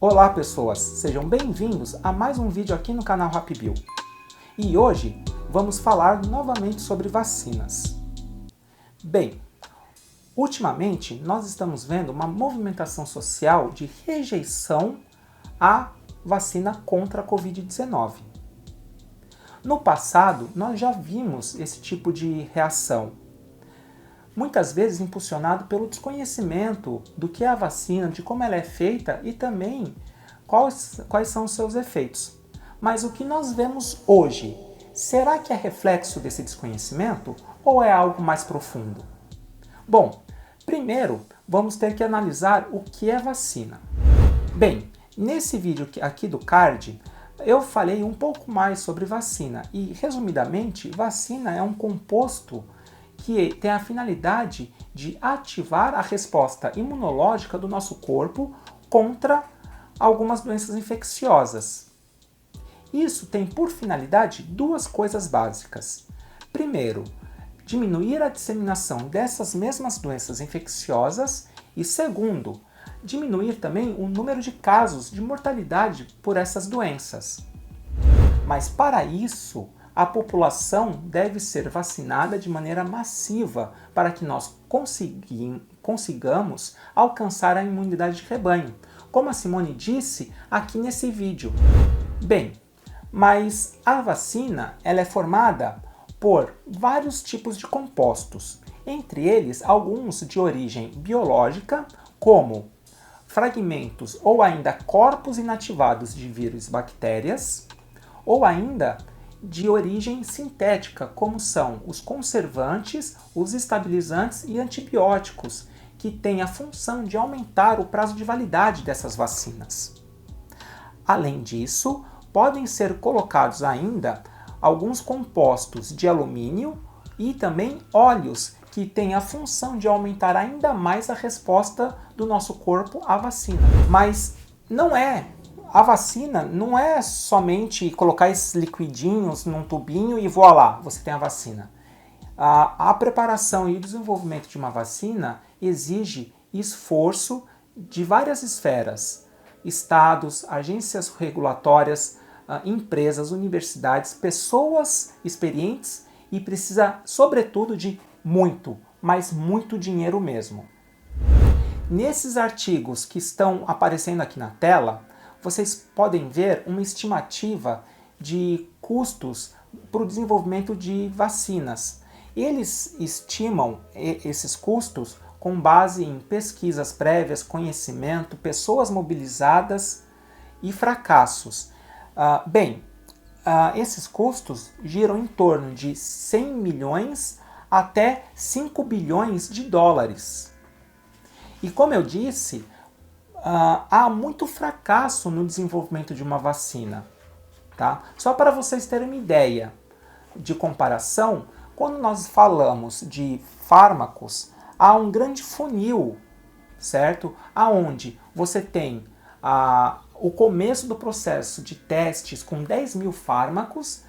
Olá pessoas, sejam bem-vindos a mais um vídeo aqui no canal RapBio. E hoje vamos falar novamente sobre vacinas. Bem, ultimamente nós estamos vendo uma movimentação social de rejeição à vacina contra a Covid-19. No passado, nós já vimos esse tipo de reação, muitas vezes impulsionado pelo desconhecimento do que é a vacina, de como ela é feita e também quais são os seus efeitos. Mas o que nós vemos hoje, será que é reflexo desse desconhecimento ou é algo mais profundo? Bom, primeiro vamos ter que analisar o que é vacina. Bem, nesse vídeo aqui do card, eu falei um pouco mais sobre vacina e, resumidamente, vacina é um composto que tem a finalidade de ativar a resposta imunológica do nosso corpo contra algumas doenças infecciosas. Isso tem por finalidade duas coisas básicas. Primeiro, diminuir a disseminação dessas mesmas doenças infecciosas e, segundo, diminuir também o número de casos de mortalidade por essas doenças. Mas para isso, a população deve ser vacinada de maneira massiva para que nós consigamos alcançar a imunidade de rebanho, como a Simone disse aqui nesse vídeo. Bem, mas a vacina ela é formada por vários tipos de compostos, entre eles alguns de origem biológica, como fragmentos ou ainda corpos inativados de vírus e bactérias, ou ainda de origem sintética, como são os conservantes, os estabilizantes e antibióticos, que têm a função de aumentar o prazo de validade dessas vacinas. Além disso, podem ser colocados ainda alguns compostos de alumínio e também óleos, que têm a função de aumentar ainda mais a resposta do nosso corpo à vacina. Mas a vacina não é somente colocar esses liquidinhos num tubinho e voilá, você tem a vacina. A preparação e o desenvolvimento de uma vacina exige esforço de várias esferas: estados, agências regulatórias, empresas, universidades, pessoas experientes e precisa, sobretudo, de muito, mas muito dinheiro mesmo. Nesses artigos que estão aparecendo aqui na tela, vocês podem ver uma estimativa de custos para o desenvolvimento de vacinas. Eles estimam esses custos com base em pesquisas prévias, conhecimento, pessoas mobilizadas e fracassos. Esses custos giram em torno de 100 milhões até 5 bilhões de dólares. E como eu disse, há muito fracasso no desenvolvimento de uma vacina. Tá? Só para vocês terem uma ideia de comparação, quando nós falamos de fármacos, há um grande funil, certo? Aonde você tem o começo do processo de testes com 10 mil fármacos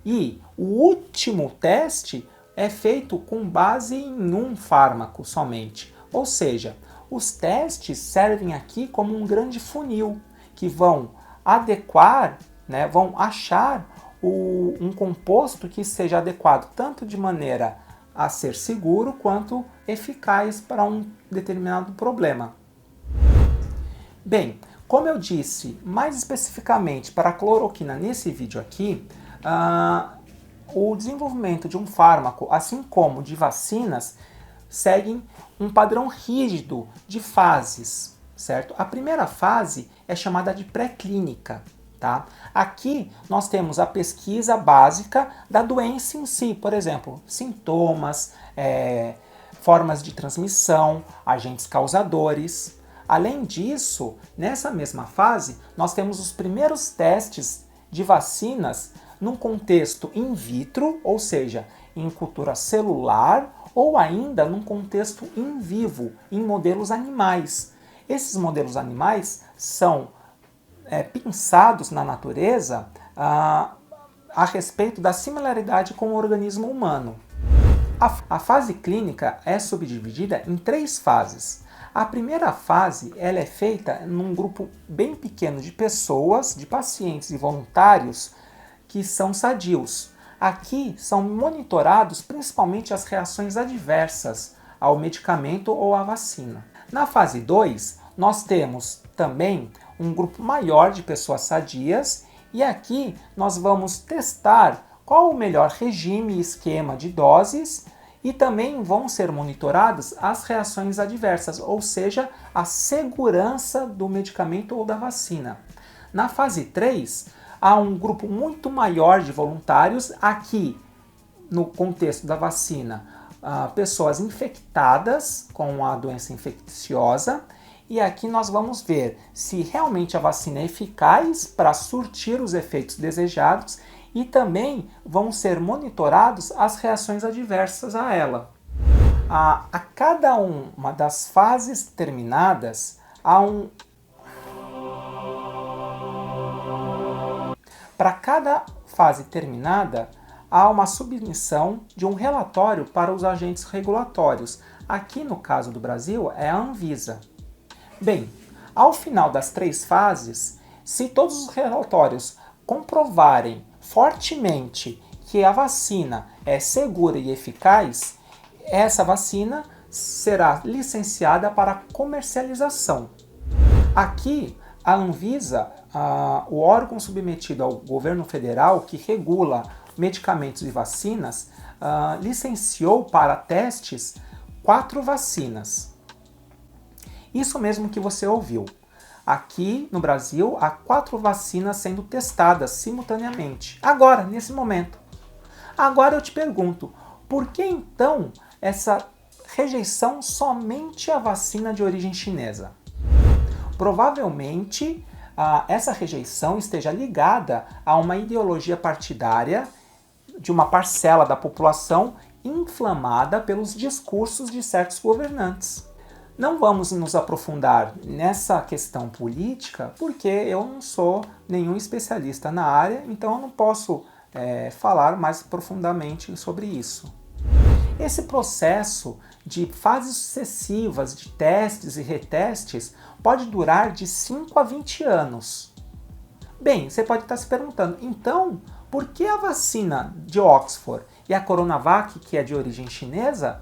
e o último teste é feito com base em um fármaco somente. Ou seja, os testes servem aqui como um grande funil que vão adequar, vão achar um composto que seja adequado tanto de maneira a ser seguro quanto eficaz para um determinado problema. Bem, como eu disse mais especificamente para a cloroquina nesse vídeo aqui, o desenvolvimento de um fármaco, assim como de vacinas, seguem um padrão rígido de fases, certo? A primeira fase é chamada de pré-clínica, tá? Aqui nós temos a pesquisa básica da doença em si, por exemplo, sintomas, formas de transmissão, agentes causadores. Além disso, nessa mesma fase, nós temos os primeiros testes de vacinas num contexto in vitro, ou seja, em cultura celular, ou ainda num contexto in vivo, em modelos animais. Esses modelos animais são pensados na natureza a respeito da similaridade com o organismo humano. A fase clínica é subdividida em 3 fases. A primeira fase ela é feita num grupo bem pequeno de pessoas, de pacientes e voluntários que são sadios. Aqui são monitorados principalmente as reações adversas ao medicamento ou à vacina. Na fase 2, nós temos também um grupo maior de pessoas sadias e aqui nós vamos testar qual o melhor regime e esquema de doses e também vão ser monitoradas as reações adversas, ou seja, a segurança do medicamento ou da vacina. Na fase 3, há um grupo muito maior de voluntários, aqui no contexto da vacina, pessoas infectadas com a doença infecciosa, e aqui nós vamos ver se realmente a vacina é eficaz para surtir os efeitos desejados e também vão ser monitorados as reações adversas a ela. A cada uma das fases terminadas, para cada fase terminada, há uma submissão de um relatório para os agentes regulatórios. Aqui no caso do Brasil é a Anvisa. Bem, ao final das 3 fases, se todos os relatórios comprovarem fortemente que a vacina é segura e eficaz, essa vacina será licenciada para comercialização. Aqui, a Anvisa, o órgão submetido ao governo federal que regula medicamentos e vacinas, licenciou para testes 4 vacinas. Isso mesmo que você ouviu. Aqui no Brasil, há 4 vacinas sendo testadas simultaneamente, agora, nesse momento. Agora eu te pergunto, por que então essa rejeição somente à vacina de origem chinesa? Provavelmente, essa rejeição esteja ligada a uma ideologia partidária de uma parcela da população inflamada pelos discursos de certos governantes. Não vamos nos aprofundar nessa questão política, porque eu não sou nenhum especialista na área, então eu não posso falar mais profundamente sobre isso. Esse processo de fases sucessivas de testes e retestes pode durar de 5 a 20 anos. Bem, você pode estar se perguntando, então, por que a vacina de Oxford e a Coronavac, que é de origem chinesa,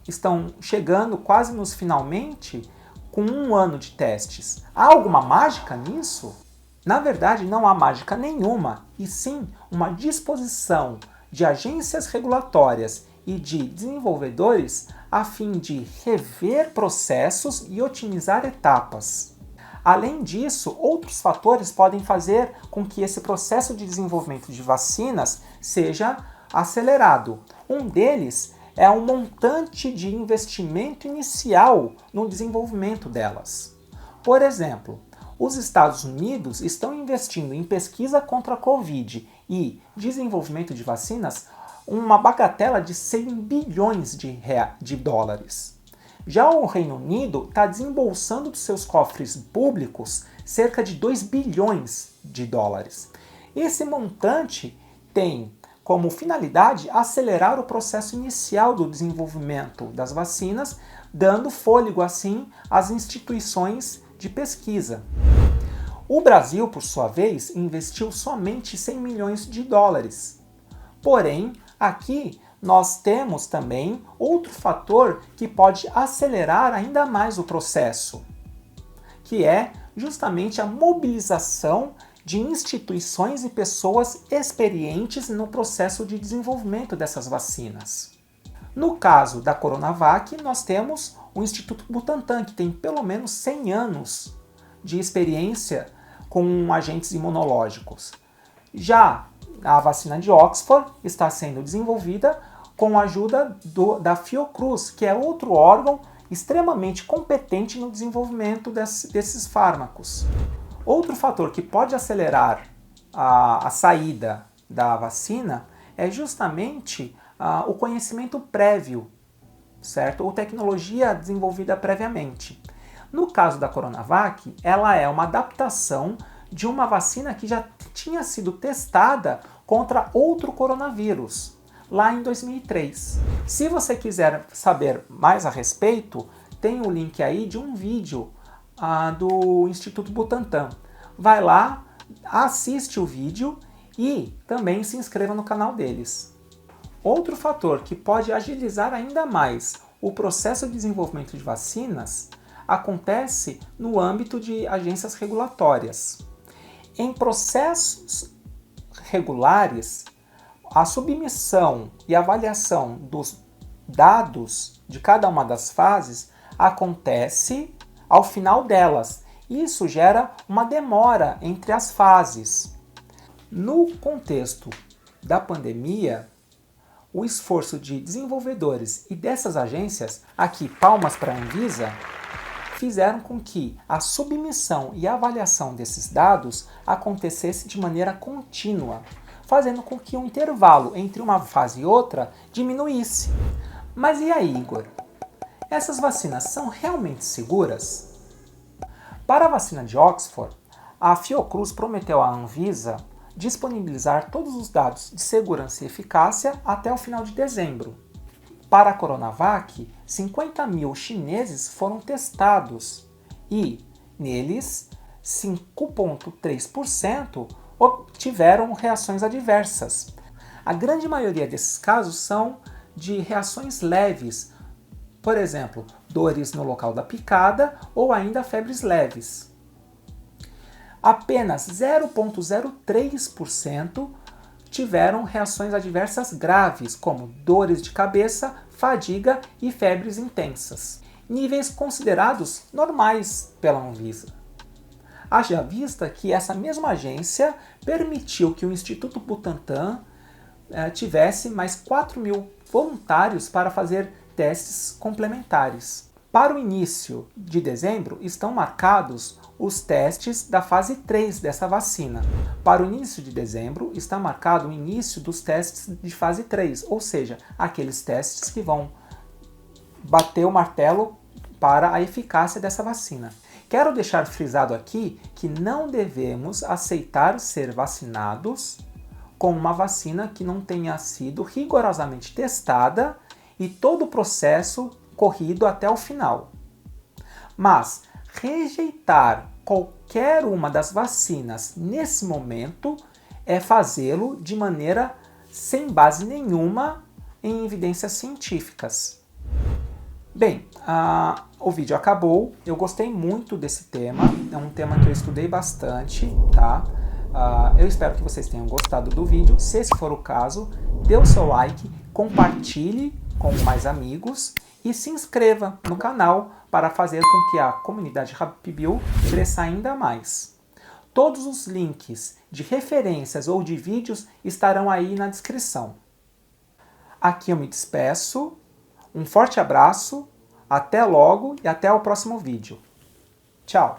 estão chegando quase nos finalmente com 1 ano de testes? Há alguma mágica nisso? Na verdade, não há mágica nenhuma, e sim uma disposição de agências regulatórias e de desenvolvedores a fim de rever processos e otimizar etapas. Além disso, outros fatores podem fazer com que esse processo de desenvolvimento de vacinas seja acelerado. Um deles é um montante de investimento inicial no desenvolvimento delas. Por exemplo, os Estados Unidos estão investindo em pesquisa contra a Covid e desenvolvimento de vacinas uma bagatela de 100 bilhões de dólares. Já o Reino Unido está desembolsando dos seus cofres públicos cerca de 2 bilhões de dólares. Esse montante tem como finalidade acelerar o processo inicial do desenvolvimento das vacinas, dando fôlego assim às instituições de pesquisa. O Brasil, por sua vez, investiu somente 100 milhões de dólares. Porém, aqui nós temos também outro fator que pode acelerar ainda mais o processo, que é justamente a mobilização de instituições e pessoas experientes no processo de desenvolvimento dessas vacinas. No caso da Coronavac, nós temos o Instituto Butantan, que tem pelo menos 100 anos de experiência com agentes imunológicos. Já a vacina de Oxford está sendo desenvolvida com a ajuda da Fiocruz, que é outro órgão extremamente competente no desenvolvimento desses fármacos. Outro fator que pode acelerar a saída da vacina é justamente o conhecimento prévio, certo? Ou tecnologia desenvolvida previamente. No caso da Coronavac, ela é uma adaptação de uma vacina que já tinha sido testada contra outro coronavírus, lá em 2003. Se você quiser saber mais a respeito, tem o link aí de um vídeo do Instituto Butantan. Vai lá, assiste o vídeo e também se inscreva no canal deles. Outro fator que pode agilizar ainda mais o processo de desenvolvimento de vacinas acontece no âmbito de agências regulatórias. Em processos regulares, a submissão e avaliação dos dados de cada uma das fases acontece ao final delas. Isso gera uma demora entre as fases. No contexto da pandemia, o esforço de desenvolvedores e dessas agências, aqui palmas para a Anvisa, fizeram com que a submissão e avaliação desses dados acontecesse de maneira contínua, fazendo com que o intervalo entre uma fase e outra diminuísse. Mas e aí, Igor? Essas vacinas são realmente seguras? Para a vacina de Oxford, a Fiocruz prometeu à Anvisa disponibilizar todos os dados de segurança e eficácia até o final de dezembro. Para a Coronavac, 50 mil chineses foram testados e, neles, 5,3% obtiveram reações adversas. A grande maioria desses casos são de reações leves, por exemplo, dores no local da picada ou ainda febres leves. Apenas 0,03% tiveram reações adversas graves, como dores de cabeça, fadiga e febres intensas, níveis considerados normais pela Anvisa. Haja vista que essa mesma agência permitiu que o Instituto Butantan tivesse mais 4 mil voluntários para fazer testes complementares. Para o início de dezembro estão marcados os testes da fase 3 dessa vacina. Para o início de dezembro está marcado o início dos testes de fase 3, ou seja, aqueles testes que vão bater o martelo para a eficácia dessa vacina. Quero deixar frisado aqui que não devemos aceitar ser vacinados com uma vacina que não tenha sido rigorosamente testada e todo o processo corrido até o final. Mas rejeitar qualquer uma das vacinas nesse momento é fazê-lo de maneira sem base nenhuma em evidências científicas. Bem, o vídeo acabou. Eu gostei muito desse tema. É um tema que eu estudei bastante, tá? Eu espero que vocês tenham gostado do vídeo. Se esse for o caso, dê o seu like, compartilhe com mais amigos e se inscreva no canal para fazer com que a comunidade RapidBio cresça ainda mais. Todos os links de referências ou de vídeos estarão aí na descrição. Aqui eu me despeço, um forte abraço, até logo e até o próximo vídeo. Tchau!